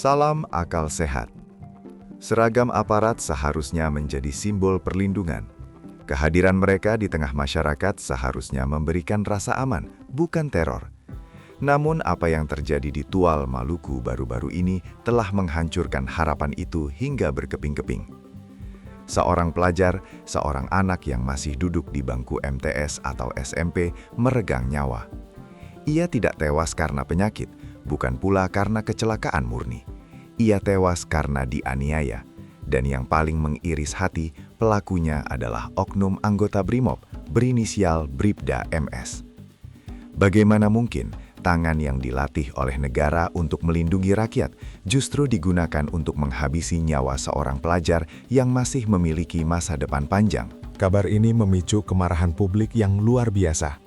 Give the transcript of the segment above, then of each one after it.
Salam akal sehat. Seragam aparat seharusnya menjadi simbol perlindungan. Kehadiran mereka di tengah masyarakat seharusnya memberikan rasa aman, bukan teror. Namun apa yang terjadi di Tual, Maluku baru-baru ini telah menghancurkan harapan itu hingga berkeping-keping. Seorang pelajar, seorang anak yang masih duduk di bangku MTS atau SMP meregang nyawa. Ia tidak tewas karena penyakit, bukan pula karena kecelakaan murni. Ia tewas karena dianiaya, dan yang paling mengiris hati, pelakunya adalah oknum anggota BRIMOB berinisial Bribda MS. Bagaimana mungkin tangan yang dilatih oleh negara untuk melindungi rakyat justru digunakan untuk menghabisi nyawa seorang pelajar yang masih memiliki masa depan panjang? Kabar ini memicu kemarahan publik yang luar biasa.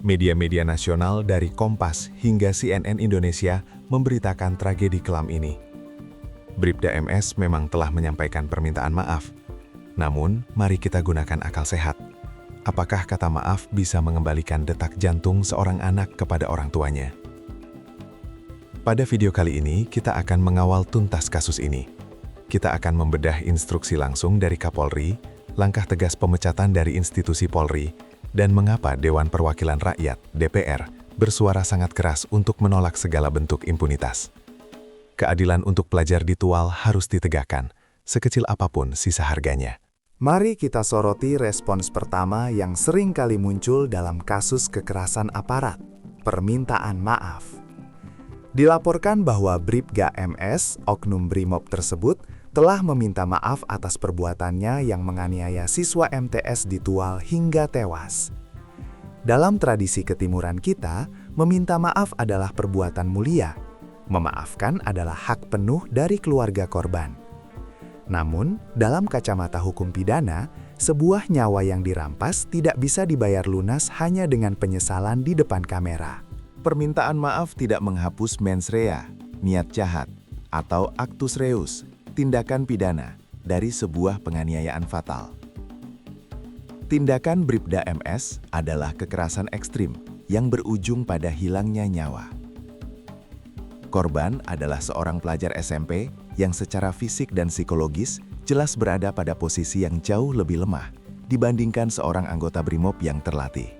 Media-media nasional dari Kompas hingga CNN Indonesia memberitakan tragedi kelam ini. Bribda MS memang telah menyampaikan permintaan maaf. Namun, mari kita gunakan akal sehat. Apakah kata maaf bisa mengembalikan detak jantung seorang anak kepada orang tuanya? Pada video kali ini, kita akan mengawal tuntas kasus ini. Kita akan membedah instruksi langsung dari Kapolri, langkah tegas pemecatan dari institusi Polri, dan mengapa Dewan Perwakilan Rakyat (DPR) bersuara sangat keras untuk menolak segala bentuk impunitas. Keadilan untuk pelajar di Tual harus ditegakkan, sekecil apapun sisa harganya. Mari kita soroti respons pertama yang sering kali muncul dalam kasus kekerasan aparat, permintaan maaf. Dilaporkan bahwa Bribda MS, oknum BRIMOB tersebut, telah meminta maaf atas perbuatannya yang menganiaya siswa MTS di Tual hingga tewas. Dalam tradisi ketimuran kita, meminta maaf adalah perbuatan mulia. Memaafkan adalah hak penuh dari keluarga korban. Namun, dalam kacamata hukum pidana, sebuah nyawa yang dirampas tidak bisa dibayar lunas hanya dengan penyesalan di depan kamera. Permintaan maaf tidak menghapus mens rea, niat jahat, atau actus reus, tindakan pidana, dari sebuah penganiayaan fatal. Tindakan Bribda MS adalah kekerasan ekstrim yang berujung pada hilangnya nyawa. Korban adalah seorang pelajar SMP yang secara fisik dan psikologis jelas berada pada posisi yang jauh lebih lemah dibandingkan seorang anggota BRIMOB yang terlatih.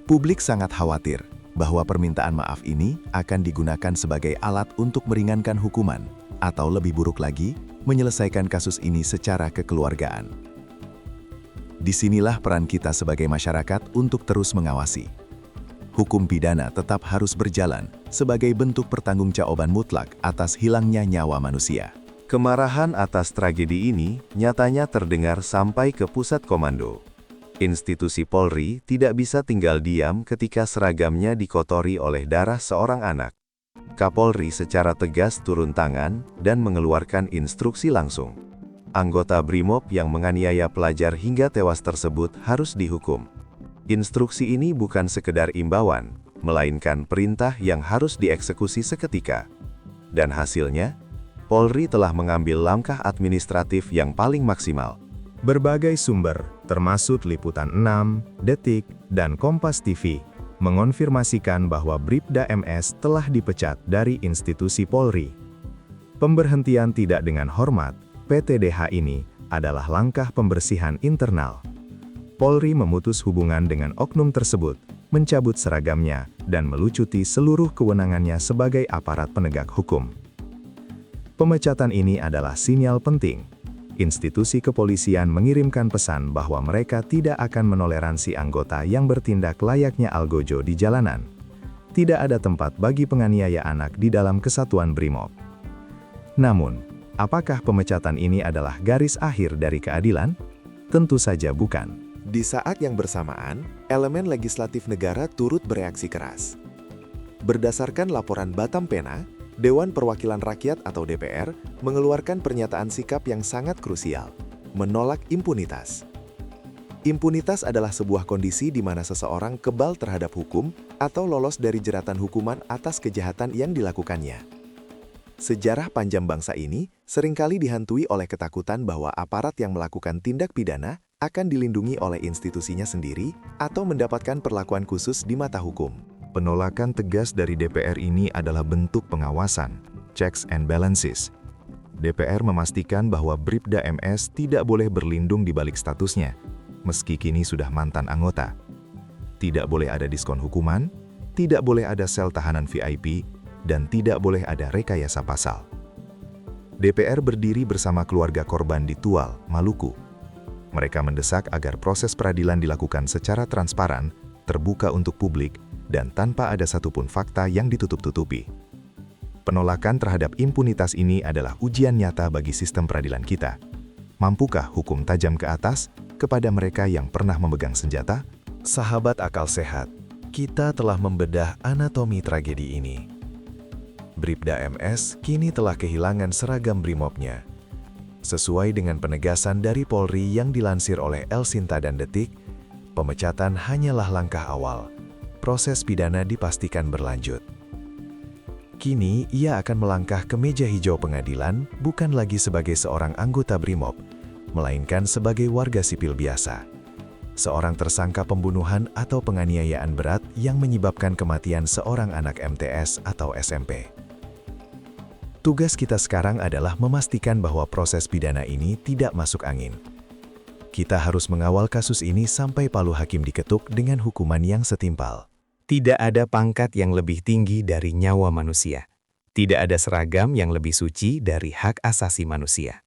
Publik sangat khawatir bahwa permintaan maaf ini akan digunakan sebagai alat untuk meringankan hukuman, atau lebih buruk lagi, menyelesaikan kasus ini secara kekeluargaan. Disinilah peran kita sebagai masyarakat untuk terus mengawasi. Hukum pidana tetap harus berjalan sebagai bentuk pertanggungjawaban mutlak atas hilangnya nyawa manusia. Kemarahan atas tragedi ini nyatanya terdengar sampai ke pusat komando. Institusi Polri tidak bisa tinggal diam ketika seragamnya dikotori oleh darah seorang anak. Kapolri secara tegas turun tangan dan mengeluarkan instruksi langsung. Anggota BRIMOB yang menganiaya pelajar hingga tewas tersebut harus dihukum. Instruksi ini bukan sekedar imbauan, melainkan perintah yang harus dieksekusi seketika. Dan hasilnya, Polri telah mengambil langkah administratif yang paling maksimal. Berbagai sumber, termasuk Liputan 6, Detik, dan Kompas TV, mengonfirmasikan bahwa Bribda MS telah dipecat dari institusi Polri. Pemberhentian tidak dengan hormat, PTDH ini, adalah langkah pembersihan internal. Polri memutus hubungan dengan oknum tersebut, mencabut seragamnya, dan melucuti seluruh kewenangannya sebagai aparat penegak hukum. Pemecatan ini adalah sinyal penting. Institusi kepolisian mengirimkan pesan bahwa mereka tidak akan menoleransi anggota yang bertindak layaknya algojo di jalanan. Tidak ada tempat bagi penganiaya anak di dalam kesatuan BRIMOB. Namun, apakah pemecatan ini adalah garis akhir dari keadilan? Tentu saja bukan. Di saat yang bersamaan, elemen legislatif negara turut bereaksi keras. Berdasarkan laporan Batam Pena, Dewan Perwakilan Rakyat atau DPR mengeluarkan pernyataan sikap yang sangat krusial, menolak impunitas. Impunitas adalah sebuah kondisi di mana seseorang kebal terhadap hukum atau lolos dari jeratan hukuman atas kejahatan yang dilakukannya. Sejarah panjang bangsa ini seringkali dihantui oleh ketakutan bahwa aparat yang melakukan tindak pidana akan dilindungi oleh institusinya sendiri atau mendapatkan perlakuan khusus di mata hukum. Penolakan tegas dari DPR ini adalah bentuk pengawasan, checks and balances. DPR memastikan bahwa Bribda MS tidak boleh berlindung di balik statusnya, meski kini sudah mantan anggota. Tidak boleh ada diskon hukuman, tidak boleh ada sel tahanan VIP, dan tidak boleh ada rekayasa pasal. DPR berdiri bersama keluarga korban di Tual, Maluku. Mereka mendesak agar proses peradilan dilakukan secara transparan, terbuka untuk publik, dan tanpa ada satupun fakta yang ditutup-tutupi. Penolakan terhadap impunitas ini adalah ujian nyata bagi sistem peradilan kita. Mampukah hukum tajam ke atas kepada mereka yang pernah memegang senjata? Sahabat akal sehat, kita telah membedah anatomi tragedi ini. Bribda MS kini telah kehilangan seragam brimobnya. Sesuai dengan penegasan dari Polri yang dilansir oleh El Sinta dan Detik, pemecatan hanyalah langkah awal. Proses pidana dipastikan berlanjut. Kini, ia akan melangkah ke meja hijau pengadilan bukan lagi sebagai seorang anggota BRIMOB, melainkan sebagai warga sipil biasa. Seorang tersangka pembunuhan atau penganiayaan berat yang menyebabkan kematian seorang anak MTS atau SMP. Tugas kita sekarang adalah memastikan bahwa proses pidana ini tidak masuk angin. Kita harus mengawal kasus ini sampai palu hakim diketuk dengan hukuman yang setimpal. Tidak ada pangkat yang lebih tinggi dari nyawa manusia. Tidak ada seragam yang lebih suci dari hak asasi manusia.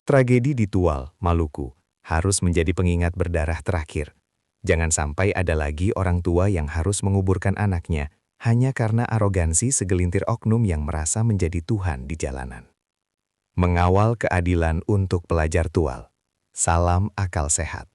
Tragedi di Tual, Maluku, harus menjadi pengingat berdarah terakhir. Jangan sampai ada lagi orang tua yang harus menguburkan anaknya hanya karena arogansi segelintir oknum yang merasa menjadi Tuhan di jalanan. Mengawal keadilan untuk pelajar Tual. Salam akal sehat.